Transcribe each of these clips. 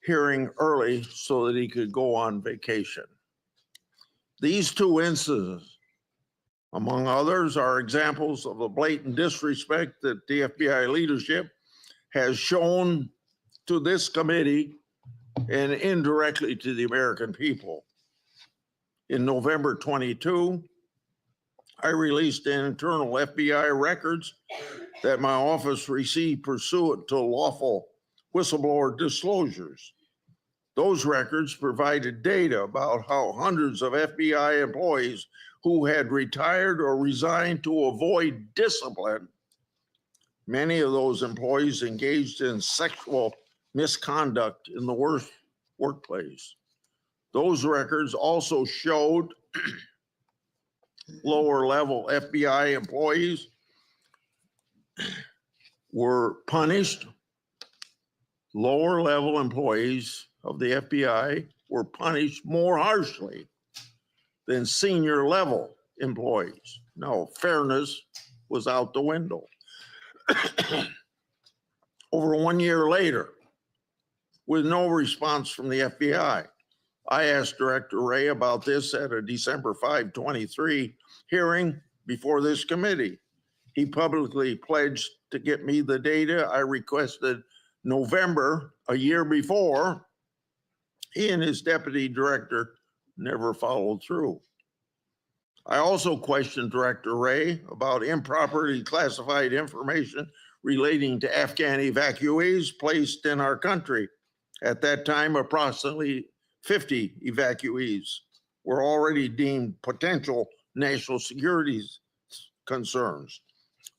hearing early so that he could go on vacation. These two incidents, among others, are examples of the blatant disrespect that the FBI leadership has shown to this committee and indirectly to the American people. In November 22, I released internal FBI records that my office received pursuant to lawful whistleblower disclosures. Those records provided data about how hundreds of FBI employees who had retired or resigned to avoid discipline, many of those employees engaged in sexual misconduct in the worst workplace. Those records also showed lower level FBI employees were punished. Lower level employees of the FBI were punished more harshly than senior level employees. No, fairness was out the window. Over 1 year later, with no response from the FBI, I asked Director Wray about this at a December 5, 23 hearing before this committee. He publicly pledged to get me the data I requested November, a year before. He and his deputy director never followed through. I also questioned Director Wray about improperly classified information relating to Afghan evacuees placed in our country. At that time, approximately 50 evacuees were already deemed potential national security concerns.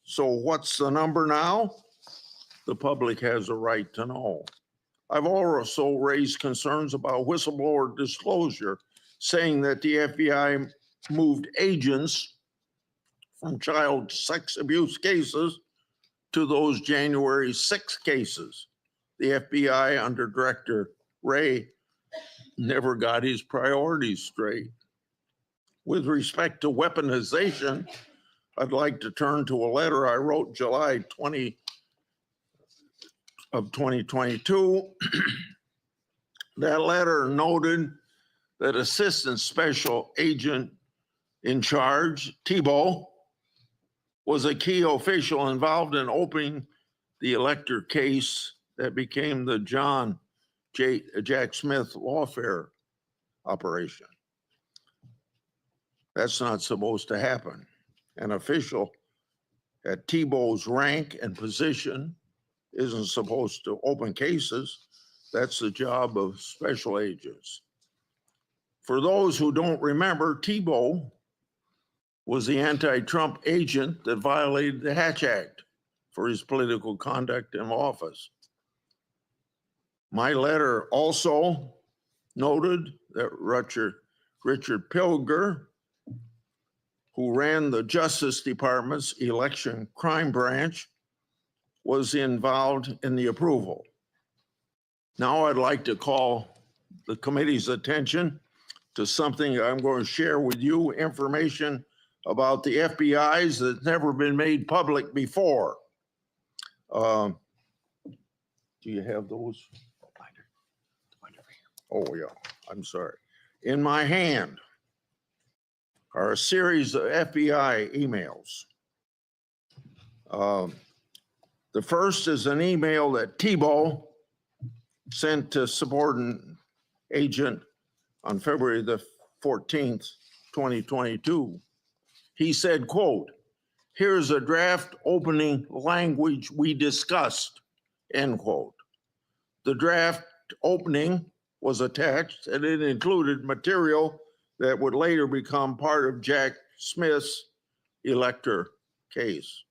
So what's the number now? The public has a right to know. I've also raised concerns about whistleblower disclosure, saying that the FBI moved agents from child sex abuse cases to those January 6 cases. The FBI under Director Wray never got his priorities straight. With respect to weaponization, I'd like to turn to a letter I wrote July 20 of 2022. That letter noted that Assistant Special Agent in Charge, Thibault, was a key official involved in opening the elector case that became the Jack Smith lawfare operation. That's not supposed to happen. An official at Thibault's rank and position isn't supposed to open cases. That's the job of special agents. For those who don't remember, Thibault was the anti-Trump agent that violated the Hatch Act for his political conduct in office. My letter also noted that Richard Pilger, who ran the Justice Department's election crime branch, was involved in the approval. Now I'd like to call the committee's attention to something I'm going to share with you, information about the FBI's that's never been made public before. Do you have those? Oh yeah, I'm sorry. In my hand are a series of FBI emails. The first is an email that Thibault sent to subordinate agent on February the 14th, 2022. He said, quote, "Here's a draft opening language we discussed," end quote. The draft opening was attached and it included material that would later become part of Jack Smith's elector case.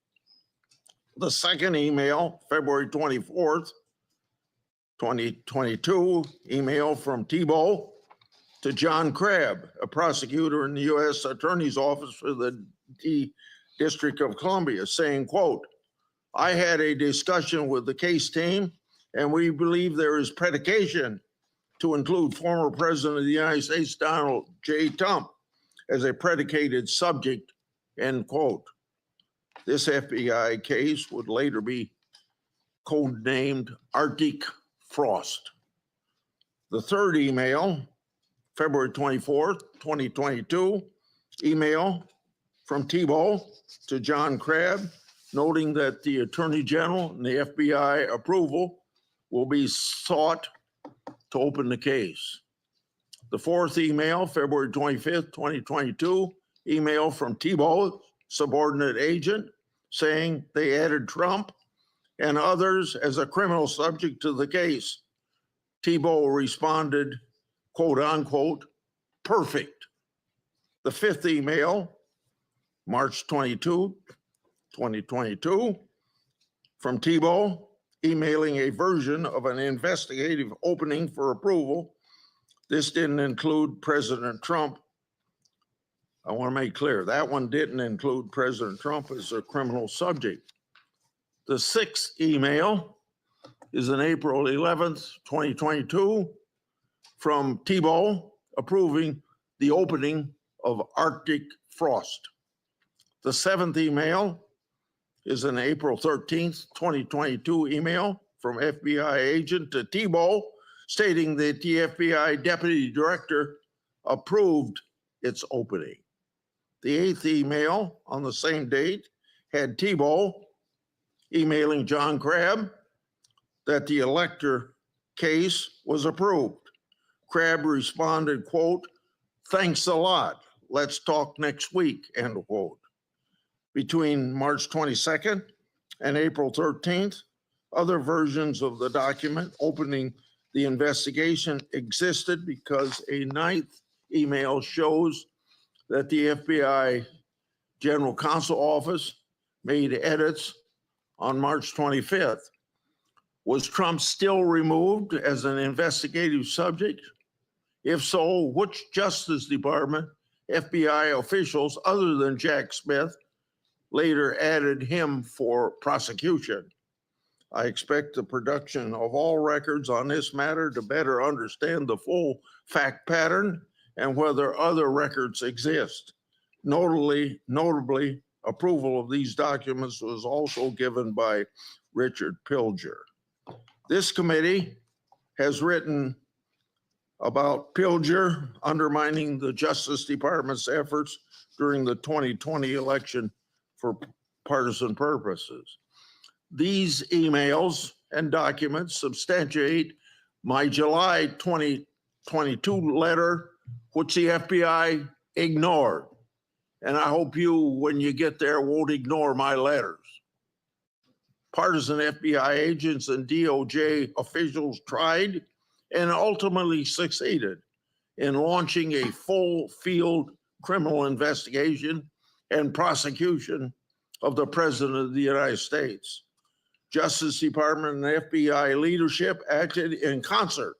The second email, February 24th, 2022, email from Thibault to John Crabb, a prosecutor in the U.S. Attorney's Office for the District of Columbia, saying, quote, "I had a discussion with the case team and we believe there is predication to include former President of the United States, Donald J. Trump, as a predicated subject," end quote. This FBI case would later be codenamed Arctic Frost. The third email, February 24th, 2022, email from Tebow to John Crabb, noting that the Attorney General and the FBI approval will be sought to open the case. The fourth email, February 25th, 2022, email from Tebow, subordinate agent, saying they added Trump and others as a criminal subject to the case. Tebow responded, quote unquote, perfect. The fifth email, March 22, 2022, from Tebow, emailing a version of an investigative opening for approval. This didn't include President Trump. I want to make clear, that one didn't include President Trump as a criminal subject. The sixth email is on April 11th, 2022, from Tebow approving the opening of Arctic frost. The seventh email is an April 13th, 2022 email from FBI agent to Tebow stating that the FBI deputy director approved its opening. The eighth email on the same date had Tebow emailing John Crabb that the elector case was approved. Crabb responded, quote, thanks a lot. Let's talk next week, end quote. Between March 22nd and April 13th, other versions of the document opening the investigation existed because a ninth email shows that the FBI General Counsel Office made edits on March 25th. Was Trump still removed as an investigative subject? If so, which Justice Department FBI officials other than Jack Smith later added him for prosecution? I expect the production of all records on this matter to better understand the full fact pattern and whether other records exist. Notably, approval of these documents was also given by Richard Pilger. This committee has written about Pilger undermining the Justice Department's efforts during the 2020 election for partisan purposes. These emails and documents substantiate my July 2022 letter, which the FBI ignored. And I hope you, when you get there, won't ignore my letters. Partisan FBI agents and DOJ officials tried and ultimately succeeded in launching a full field criminal investigation and prosecution of the President of the United States. Justice Department and FBI leadership acted in concert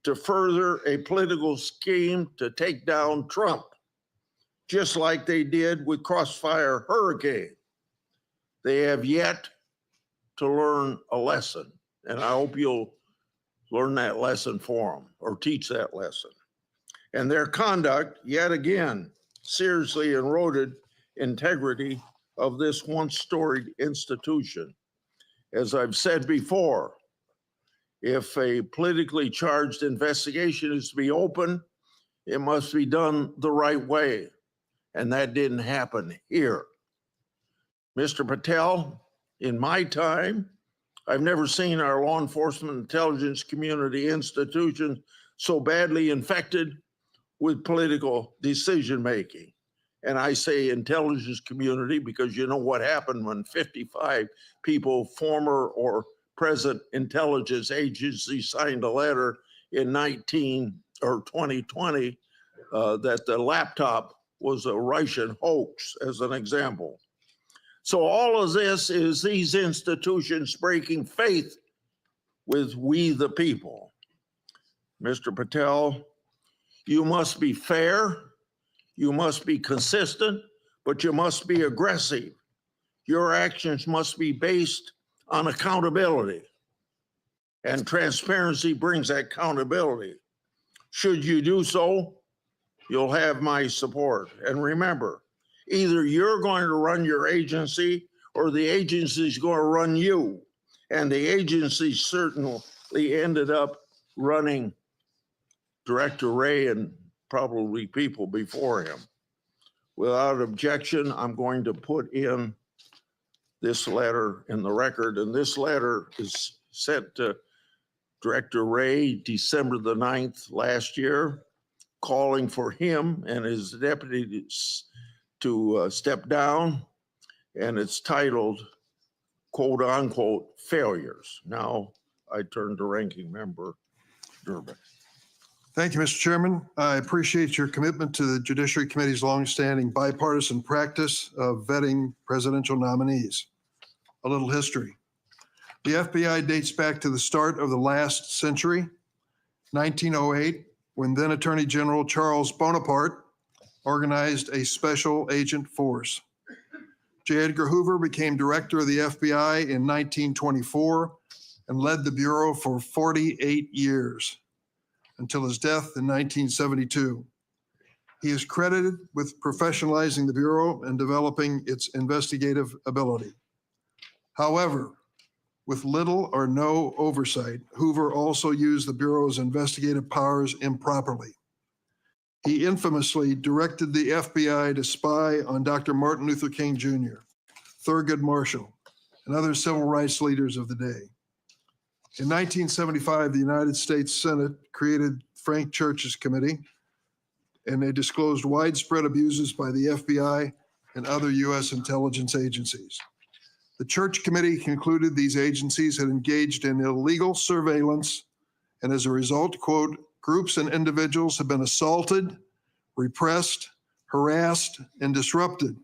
to further a political scheme to take down Trump, just like they did with Crossfire Hurricane. They have yet to learn a lesson, and I hope you'll learn that lesson for them or teach that lesson. And their conduct, yet again, seriously eroded integrity of this once storied institution. As I've said before, if a politically charged investigation is to be open, it must be done the right way. And that didn't happen here. Mr. Patel, in my time, I've never seen our law enforcement intelligence community institutions so badly infected with political decision-making. And I say intelligence community because you know what happened when 55 people, former or present intelligence agencies, signed a letter in 2020 that the laptop was a Russian hoax, as an example. So all of this is these institutions breaking faith with we the people. Mr. Patel, you must be fair, you must be consistent, but you must be aggressive. Your actions must be based on accountability. And transparency brings accountability. Should you do so, you'll have my support. And remember, either you're going to run your agency or the agency's going to run you. And the agency certainly ended up running Director Ray and probably people before him. Without objection, I'm going to put in this letter in the record, and this letter is sent to Director Ray December the 9th last year, calling for him and his deputies to step down, and it's titled, quote unquote, failures. Now I turn to Ranking Member Durbin. Thank you, Mr. Chairman. I appreciate your commitment to the Judiciary Committee's longstanding bipartisan practice of vetting presidential nominees. A little history. The FBI dates back to the start of the last century, 1908, when then Attorney General Charles Bonaparte organized a special agent force. J. Edgar Hoover became director of the FBI in 1924 and led the Bureau for 48 years until his death in 1972. He is credited with professionalizing the Bureau and developing its investigative ability. However, with little or no oversight, Hoover also used the Bureau's investigative powers improperly. He infamously directed the FBI to spy on Dr. Martin Luther King Jr., Thurgood Marshall, and other civil rights leaders of the day. In 1975, the United States Senate created Frank Church's committee, and they disclosed widespread abuses by the FBI and other U.S. intelligence agencies. The Church Committee concluded these agencies had engaged in illegal surveillance, and as a result, quote, groups and individuals have been assaulted, repressed, harassed, and disrupted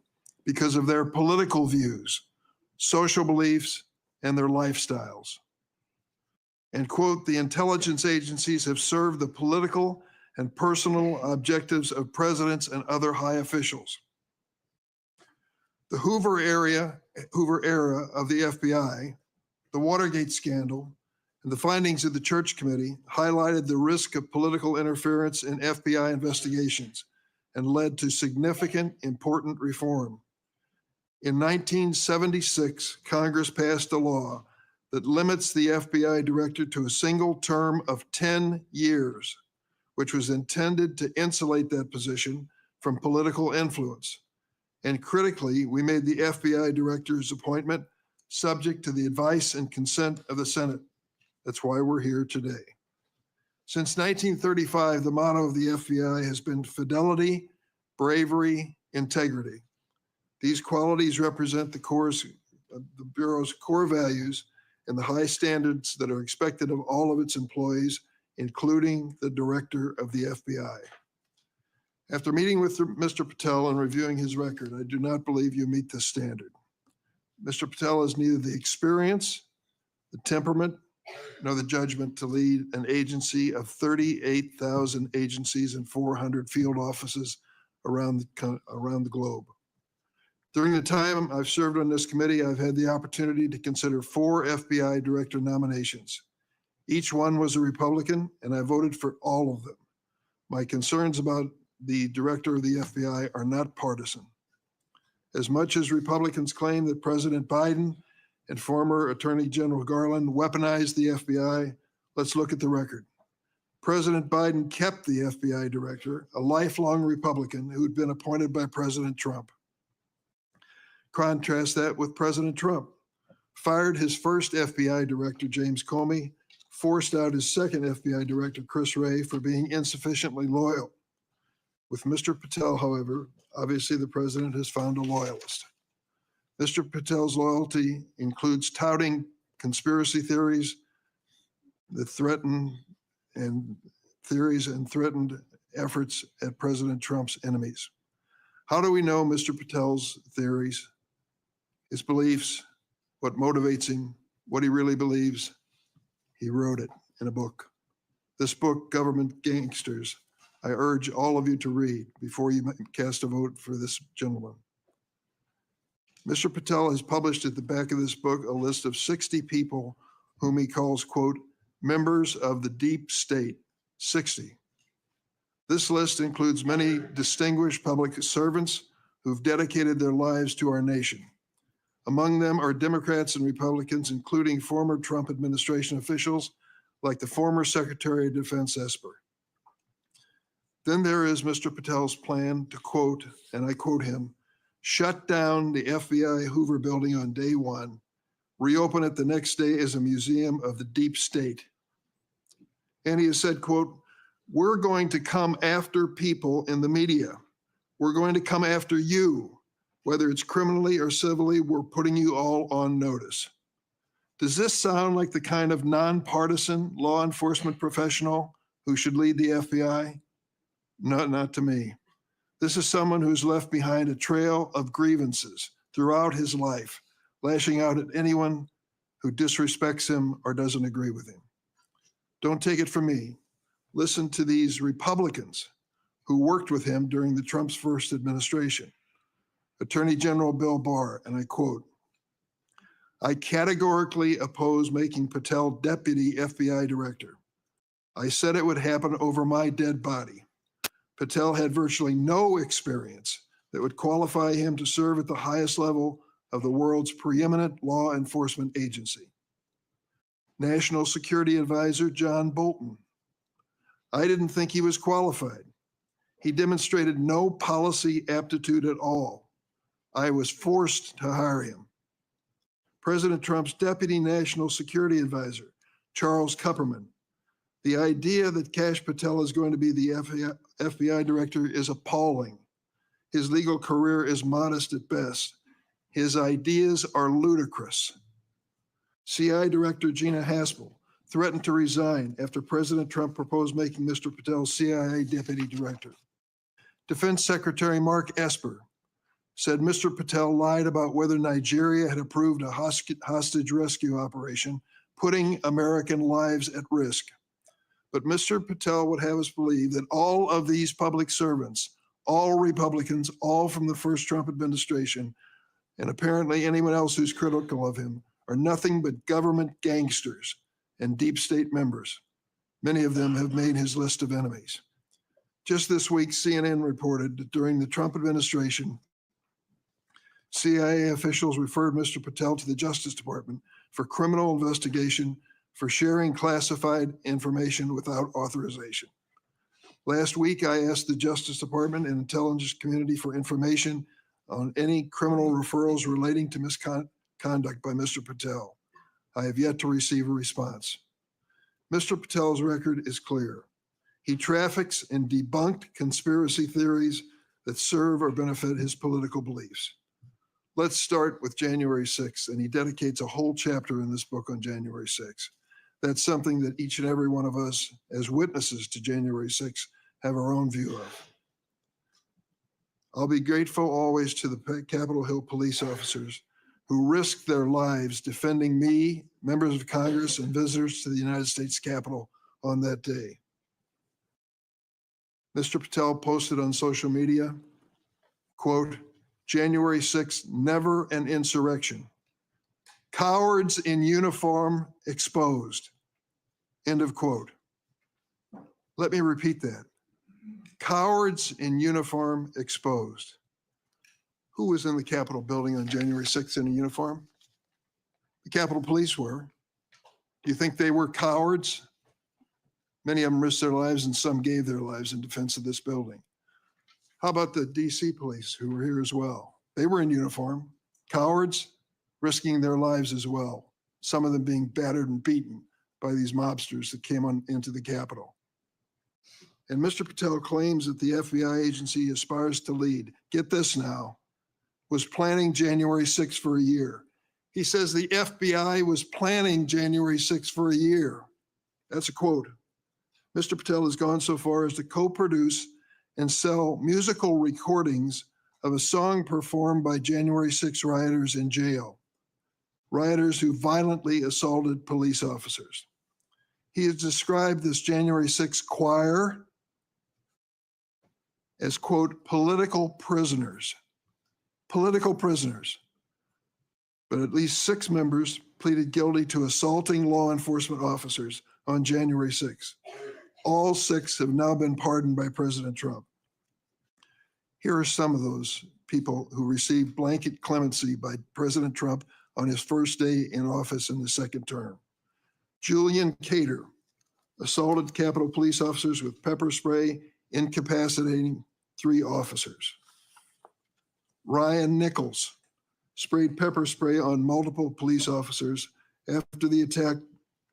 because of their political views, social beliefs, and their lifestyles. And quote, the intelligence agencies have served the political and personal objectives of presidents and other high officials. The Hoover era of the FBI, the Watergate scandal, and the findings of the Church Committee highlighted the risk of political interference in FBI investigations and led to significant, important reform. In 1976, Congress passed a law that limits the FBI director to a single term of 10 years, which was intended to insulate that position from political influence. And critically, we made the FBI director's appointment subject to the advice and consent of the Senate. That's why we're here today. Since 1935, the motto of the FBI has been fidelity, bravery, integrity. These qualities represent the Bureau's core values and the high standards that are expected of all of its employees, including the director of the FBI. After meeting with Mr. Patel and reviewing his record, I do not believe you meet this standard. Mr. Patel has neither the experience, the temperament, nor the judgment to lead an agency of 38,000 agencies and 400 field offices around the globe. During the time I've served on this committee, I've had the opportunity to consider 4 FBI director nominations. Each one was a Republican, and I voted for all of them. My concerns about the director of the FBI are not partisan. As much as Republicans claim that President Biden and former Attorney General Garland weaponized the FBI, let's look at the record. President Biden kept the FBI director, a lifelong Republican who had been appointed by President Trump. Contrast that with President Trump, fired his first FBI director, James Comey, forced out his second FBI director, Chris Wray, for being insufficiently loyal. With Mr. Patel, however, obviously the president has found a loyalist. Mr. Patel's loyalty includes touting conspiracy theories that threatened efforts at President Trump's enemies. How do we know Mr. Patel's theories, his beliefs, what motivates him, what he really believes? He wrote it in a book. This book, Government Gangsters, I urge all of you to read before you cast a vote for this gentleman. Mr. Patel has published at the back of this book a list of 60 people whom he calls, quote, members of the deep state, 60. This list includes many distinguished public servants who've dedicated their lives to our nation. Among them are Democrats and Republicans, including former Trump administration officials like the former Secretary of Defense Esper. Then there is Mr. Patel's plan to quote, and I quote him, shut down the FBI Hoover building on day one, reopen it the next day as a museum of the deep state. And he has said, quote, we're going to come after people in the media. We're going to come after you, whether it's criminally or civilly, we're putting you all on notice. Does this sound like the kind of nonpartisan law enforcement professional who should lead the FBI? No, not to me. This is someone who's left behind a trail of grievances throughout his life, lashing out at anyone who disrespects him or doesn't agree with him. Don't take it from me. Listen to these Republicans who worked with him during the Trump's first administration. Attorney General Bill Barr, and I quote, I categorically oppose making Patel deputy FBI director. I said it would happen over my dead body. Patel had virtually no experience that would qualify him to serve at the highest level of the world's preeminent law enforcement agency. National Security Advisor John Bolton. I didn't think he was qualified. He demonstrated no policy aptitude at all. I was forced to hire him. President Trump's Deputy National Security Advisor, Charles Kupperman. The idea that Kash Patel is going to be the FBI director is appalling. His legal career is modest at best. His ideas are ludicrous. CI Director Gina Haspel threatened to resign after President Trump proposed making Mr. Patel CIA Deputy Director. Defense Secretary Mark Esper said Mr. Patel lied about whether Nigeria had approved a hostage rescue operation, putting American lives at risk. But Mr. Patel would have us believe that all of these public servants, all Republicans, all from the first Trump administration, and apparently anyone else who's critical of him, are nothing but government gangsters and deep state members. Many of them have made his list of enemies. Just this week, CNN reported that during the Trump administration, CIA officials referred Mr. Patel to the Justice Department for criminal investigation for sharing classified information without authorization. Last week, I asked the Justice Department and intelligence community for information on any criminal referrals relating to misconduct by Mr. Patel. I have yet to receive a response. Mr. Patel's record is clear. He traffics in debunked conspiracy theories that serve or benefit his political beliefs. Let's start with January 6th, and he dedicates a whole chapter in this book on January 6th. That's something that each and every one of us, as witnesses to January 6th, have our own view of. I'll be grateful always to the Capitol Hill police officers who risked their lives defending me, members of Congress, and visitors to the United States Capitol on that day. Mr. Patel posted on social media, quote, January 6th, never an insurrection. Cowards in uniform exposed. End of quote. Let me repeat that. Cowards in uniform exposed. Who was in the Capitol building on January 6th in a uniform? The Capitol Police were. Do you think they were cowards? Many of them risked their lives and some gave their lives in defense of this building. How about the DC police who were here as well? They were in uniform. Cowards risking their lives as well. Some of them being battered and beaten by these mobsters that came into the Capitol. And Mr. Patel claims that the FBI agency aspires to lead. Get this now, was planning January 6th for a year. He says the FBI was planning January 6th for a year. That's a quote. Mr. Patel has gone so far as to co-produce and sell musical recordings of a song performed by January 6 rioters in jail, rioters who violently assaulted police officers. He has described this January 6 choir as, quote, political prisoners. Political prisoners. But at least 6 members pleaded guilty to assaulting law enforcement officers on January 6. All 6 have now been pardoned by President Trump. Here are some of those people who received blanket clemency by President Trump on his first day in office in the second term. Julian Cater assaulted Capitol police officers with pepper spray incapacitating 3 officers. Ryan Nichols sprayed pepper spray on multiple police officers. After the attack,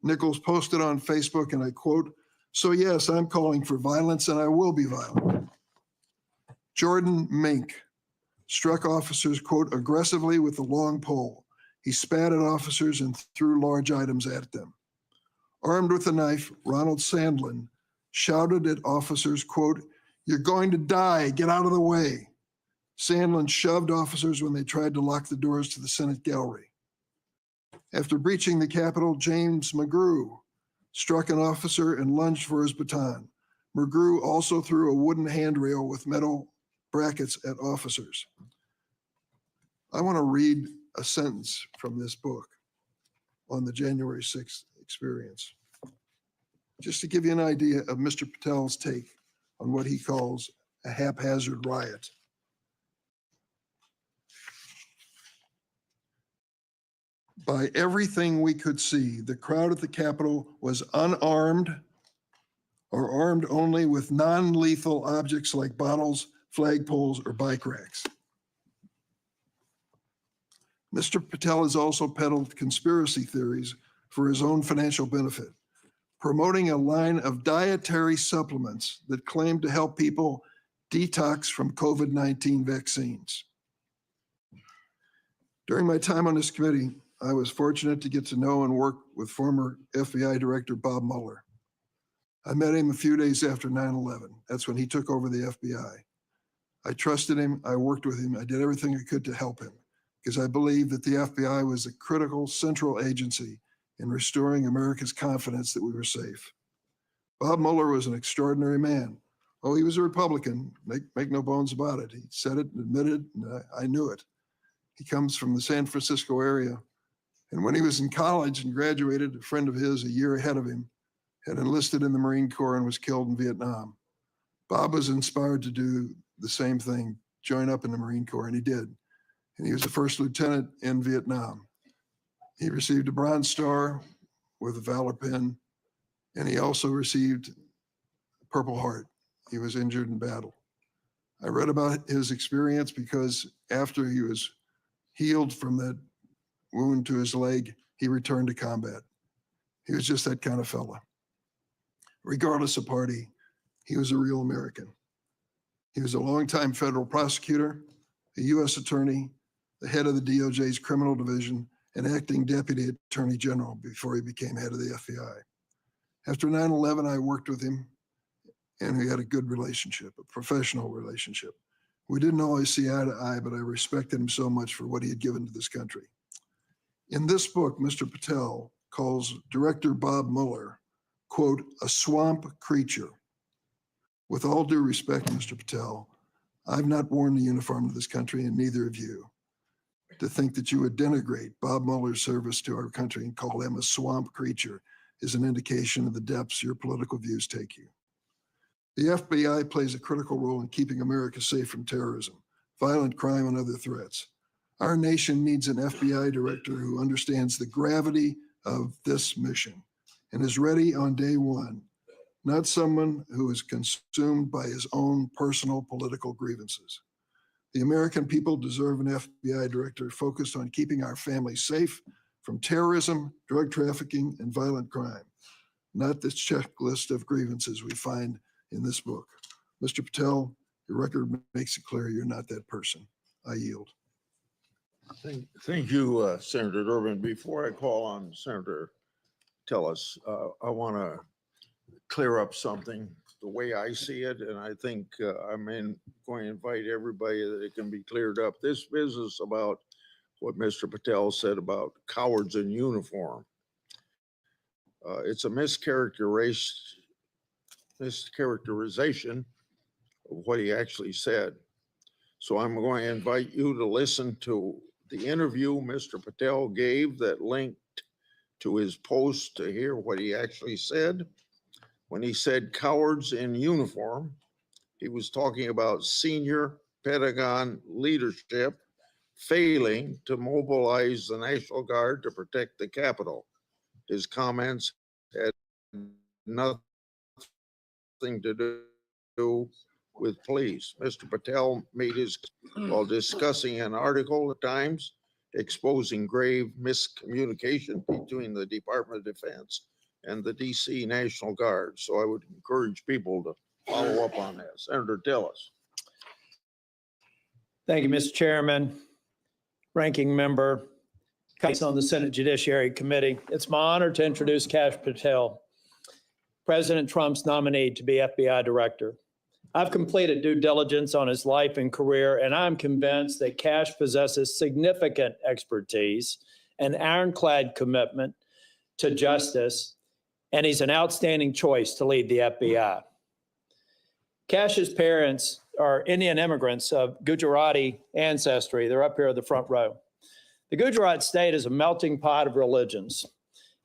Nichols posted on Facebook, and I quote, "So yes, I'm calling for violence and I will be violent." Jordan Mink struck officers, quote, "aggressively with a long pole. He spat at officers and threw large items at them." Armed with a knife, Ronald Sandlin shouted at officers, quote, "You're going to die, get out of the way." Sandlin shoved officers when they tried to lock the doors to the Senate gallery. After breaching the Capitol, James McGrew struck an officer and lunged for his baton. McGrew also threw a wooden handrail with metal brackets at officers. I want to read a sentence from this book on the January 6th experience, just to give you an idea of Mr. Patel's take on what he calls a haphazard riot. By everything we could see, the crowd at the Capitol was unarmed or armed only with non-lethal objects like bottles, flagpoles, or bike racks. Mr. Patel has also peddled conspiracy theories for his own financial benefit, promoting a line of dietary supplements that claim to help people detox from COVID-19 vaccines. During my time on this committee, I was fortunate to get to know and work with former FBI Director Bob Mueller. I met him a few days after 9/11. That's when he took over the FBI. I trusted him, I worked with him, I did everything I could to help him because I believed that the FBI was a critical central agency in restoring America's confidence that we were safe. Bob Mueller was an extraordinary man. Oh, he was a Republican, make no bones about it. He said it and admitted, and I knew it. He comes from the San Francisco area. And when he was in college and graduated, a friend of his a year ahead of him had enlisted in the Marine Corps and was killed in Vietnam. Bob was inspired to do the same thing, join up in the Marine Corps, and he did. And he was a first lieutenant in Vietnam. He received a Bronze Star with a Valor Pin, and he also received a Purple Heart. He was injured in battle. I read about his experience because after he was healed from that wound to his leg, he returned to combat. He was just that kind of fella. Regardless of party, he was a real American. He was a longtime federal prosecutor, a U.S. attorney, the head of the DOJ's criminal division, and acting deputy attorney general before he became head of the FBI. After 9/11, I worked with him, and we had a good relationship, a professional relationship. We didn't always see eye to eye, but I respected him so much for what he had given to this country. In this book, Mr. Patel calls Director Bob Mueller, quote, "a swamp creature." With all due respect, Mr. Patel, I've not worn the uniform of this country, and neither of you. To think that you would denigrate Bob Mueller's service to our country and call him a swamp creature is an indication of the depths your political views take you. The FBI plays a critical role in keeping America safe from terrorism, violent crime, and other threats. Our nation needs an FBI director who understands the gravity of this mission and is ready on day one, not someone who is consumed by his own personal political grievances. The American people deserve an FBI director focused on keeping our families safe from terrorism, drug trafficking, and violent crime, not this checklist of grievances we find in this book. Mr. Patel, your record makes it clear you're not that person. I yield. Thank you, Senator Durbin. Before I call on Senator Tellis, I want to clear up something the way I see it, and I think I'm going to invite everybody that it can be cleared up. This business about what Mr. Patel said about cowards in uniform, it's a mischaracterization of what he actually said. So I'm going to invite you to listen to the interview Mr. Patel gave that linked to his post to hear what he actually said. When he said cowards in uniform, he was talking about senior Pentagon leadership failing to mobilize the National Guard to protect the Capitol. His comments had nothing to do with police. Mr. Patel made his while discussing an article at Times exposing grave miscommunication between the Department of Defense and the DC National Guard. So I would encourage people to follow up on that. Senator Tillis. Thank you, Mr. Chairman, Ranking Member, colleagues on the Senate Judiciary Committee. It's my honor to introduce Kash Patel, President Trump's nominee to be FBI Director. I've completed due diligence on his life and career, and I'm convinced that Kash possesses significant expertise and ironclad commitment to justice, and he's an outstanding choice to lead the FBI. Kash's parents are Indian immigrants of Gujarati ancestry. They're up here in the front row. The Gujarat state is a melting pot of religions,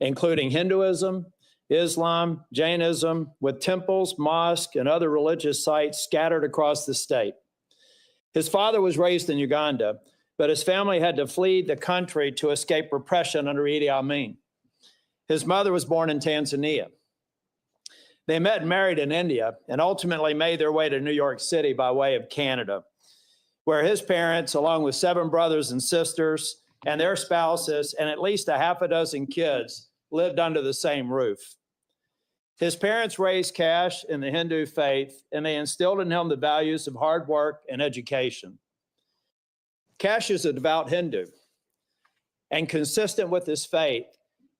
including Hinduism, Islam, Jainism, with temples, mosques, and other religious sites scattered across the state. His father was raised in Uganda, but his family had to flee the country to escape repression under Idi Amin. His mother was born in Tanzania. They met and married in India and ultimately made their way to New York City by way of Canada, where his parents, along with 7 brothers and sisters and their spouses and at least a half a dozen kids, lived under the same roof. His parents raised Kash in the Hindu faith, and they instilled in him the values of hard work and education. Kash is a devout Hindu, and consistent with his faith,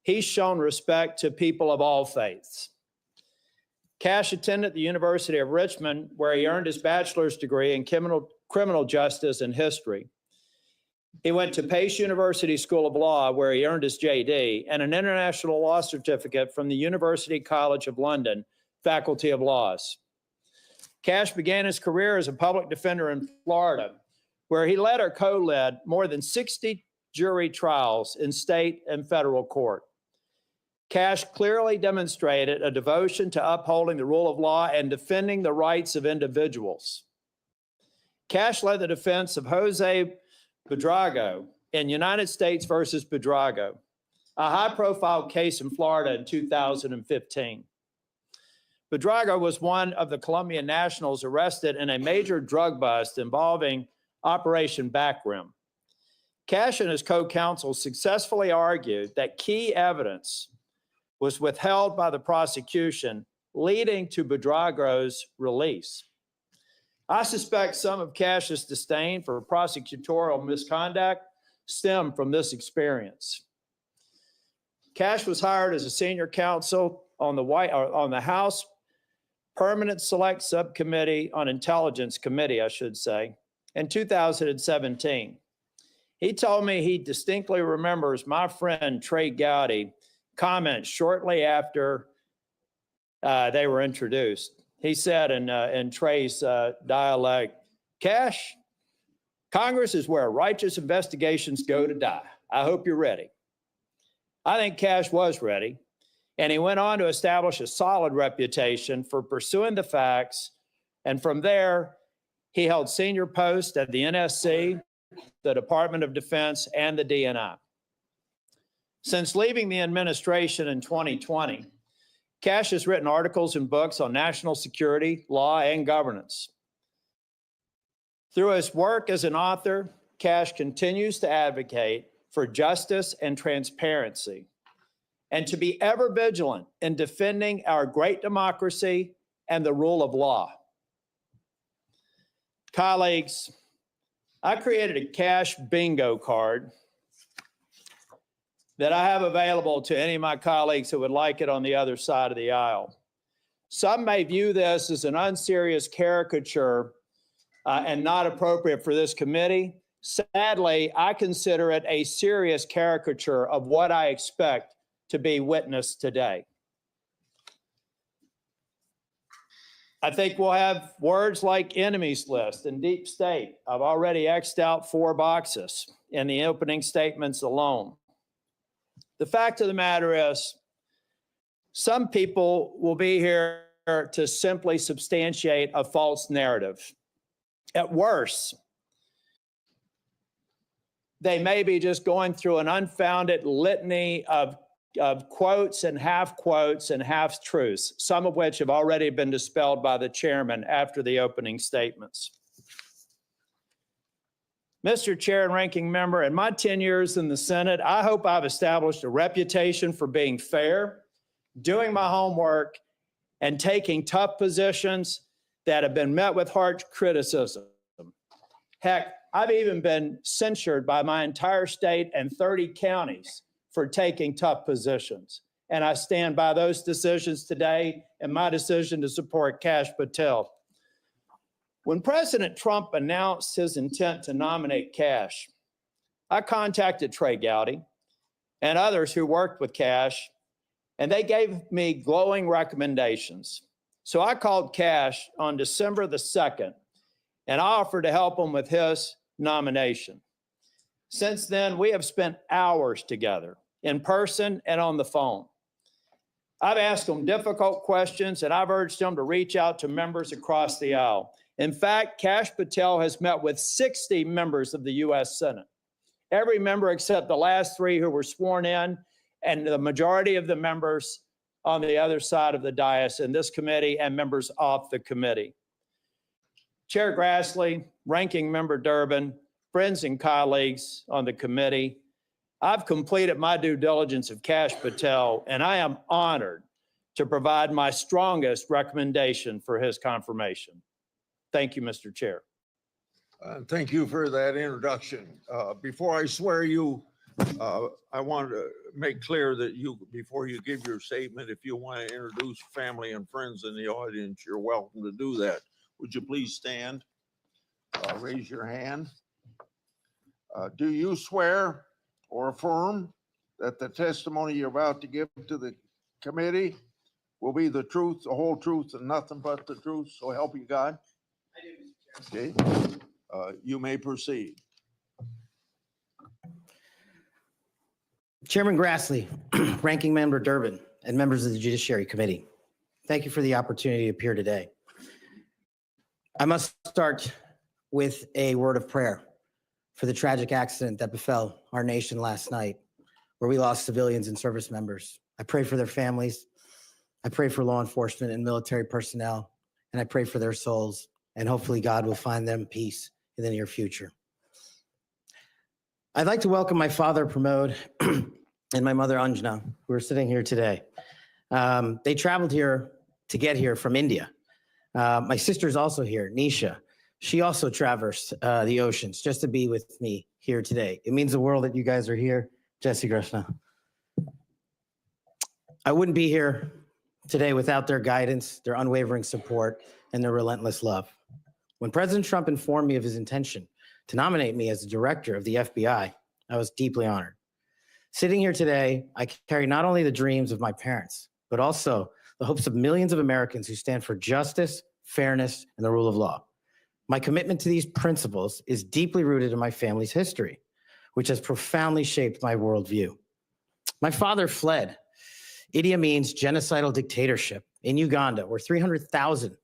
he's shown respect to people of all faiths. Kash attended the University of Richmond, where he earned his bachelor's degree in criminal justice and history. He went to Pace University School of Law, where he earned his JD, and an international law certificate from the University College of London, Faculty of Laws. Kash began his career as a public defender in Florida, where he led or co-led more than 60 jury trials in state and federal court. Kash clearly demonstrated a devotion to upholding the rule of law and defending the rights of individuals. Kash led the defense of Jose Buitrago in United States versus Buitrago, a high-profile case in Florida in 2015. Buitrago was one of the Colombian nationals arrested in a major drug bust involving Operation Backrim. Kash and his co-counsel successfully argued that key evidence was withheld by the prosecution, leading to Buitrago's release. I suspect some of Kash's disdain for prosecutorial misconduct stemmed from this experience. Kash was hired as a senior counsel on the House Permanent Select Subcommittee on Intelligence Committee, I should say, in 2017. He told me he distinctly remembers my friend Trey Gowdy comment shortly after they were introduced. He said in Trey's dialect, "Kash, Congress is where righteous investigations go to die. I hope you're ready." I think Kash was ready, and he went on to establish a solid reputation for pursuing the facts, and from there, he held senior posts at the NSC, the Department of Defense, and the DNI. Since leaving the administration in 2020, Kash has written articles and books on national security, law, and governance. Through his work as an author, Kash continues to advocate for justice and transparency, and to be ever vigilant in defending our great democracy and the rule of law. Colleagues, I created a Kash bingo card that I have available to any of my colleagues who would like it on the other side of the aisle. Some may view this as an unserious caricature and not appropriate for this committee. Sadly, I consider it a serious caricature of what I expect to be witnessed today. I think we'll have words like enemies list and deep state. I've already X'd out 4 boxes in the opening statements alone. The fact of the matter is, some people will be here to simply substantiate a false narrative. At worst, they may be just going through an unfounded litany of quotes and half truths, some of which have already been dispelled by the chairman after the opening statements. Mr. Chair and Ranking Member, in my 10 years in the Senate, I hope I've established a reputation for being fair, doing my homework, and taking tough positions that have been met with harsh criticism. Heck, I've even been censured by my entire state and 30 counties for taking tough positions. And I stand by those decisions today and my decision to support Kash Patel. When President Trump announced his intent to nominate Kash, I contacted Trey Gowdy and others who worked with Kash, and they gave me glowing recommendations. So I called Kash on December the 2nd, and I offered to help him with his nomination. Since then, we have spent hours together, in person and on the phone. I've asked him difficult questions, and I've urged him to reach out to members across the aisle. In fact, Kash Patel has met with 60 members of the U.S. Senate, every member except the last 3 who were sworn in, and the majority of the members on the other side of the dais in this committee and members off the committee. Chair Grassley, Ranking Member Durbin, friends and colleagues on the committee, I've completed my due diligence of Kash Patel, and I am honored to provide my strongest recommendation for his confirmation. Thank you, Mr. Chair. Thank you for that introduction. Before I swear you, I want to make clear that before you give your statement, if you want to introduce family and friends in the audience, you're welcome to do that. Would you please stand? Raise your hand. Do you swear or affirm that the testimony you're about to give to the committee will be the truth, the whole truth, and nothing but the truth? So help you God. I do, Mr. Chair. Okay. You may proceed. Chairman Grassley, Ranking Member Durbin, and members of the Judiciary Committee, thank you for the opportunity to appear today. I must start with a word of prayer for the tragic accident that befell our nation last night, where we lost civilians and service members. I pray for their families. I pray for law enforcement and military personnel, and I pray for their souls, and hopefully God will find them peace in the near future. I'd like to welcome my father, Pramod, and my mother, Anjana, who are sitting here today. They traveled here to get here from India. My sister's also here, Nisha. She also traversed the oceans just to be with me here today. It means the world that you guys are here. Jesse Krishna. I wouldn't be here today without their guidance, their unwavering support, and their relentless love. When President Trump informed me of his intention to nominate me as the director of the FBI, I was deeply honored. Sitting here today, I carry not only the dreams of my parents, but also the hopes of millions of Americans who stand for justice, fairness, and the rule of law. My commitment to these principles is deeply rooted in my family's history, which has profoundly shaped my worldview. My father fled Idi Amin's genocidal dictatorship in Uganda, where 300,000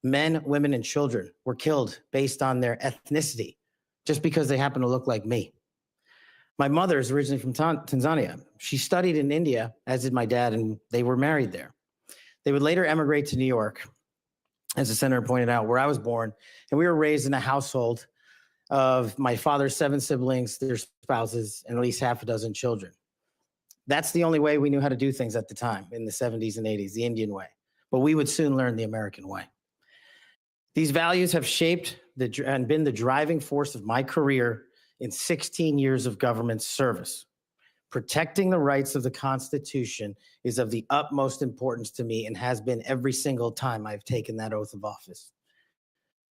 men, women, and children were killed based on their ethnicity, just because they happen to look like me. My mother is originally from Tanzania. She studied in India, as did my dad, and they were married there. They would later emigrate to New York, as the senator pointed out, where I was born, and we were raised in a household of my father's 7 siblings, their spouses, and at least half a dozen children. That's the only way we knew how to do things at the time, in the 70s and 80s, the Indian way. But we would soon learn the American way. These values have shaped and been the driving force of my career in 16 years of government service. Protecting the rights of the Constitution is of the utmost importance to me and has been every single time I've taken that oath of office.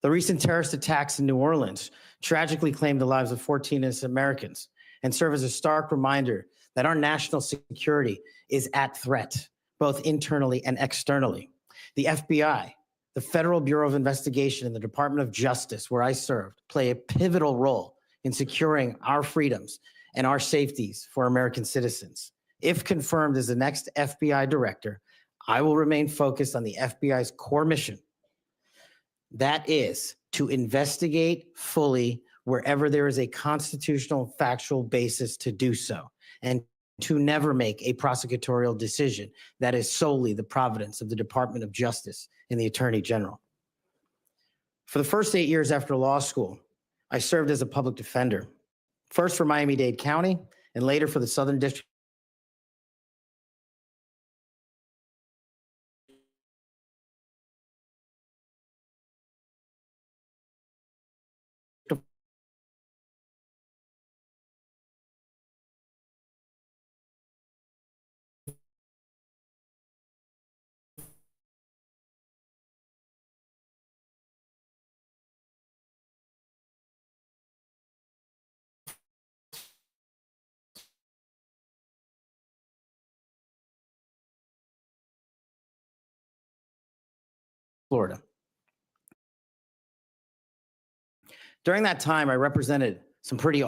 The recent terrorist attacks in New Orleans tragically claimed the lives of 14 innocent Americans and serve as a stark reminder that our national security is at threat, both internally and externally. The FBI, the Federal Bureau of Investigation, and the Department of Justice, where I served, play a pivotal role in securing our freedoms and our safeties for American citizens. If confirmed as the next FBI director, I will remain focused on the FBI's core mission. That is to investigate fully wherever there is a constitutional factual basis to do so, and to never make a prosecutorial decision that is solely the providence of the Department of Justice and the Attorney General. For the first 8 years after law school, I served as a public defender, first for Miami-Dade County and later for the Southern District of Florida. During that time, I represented some pretty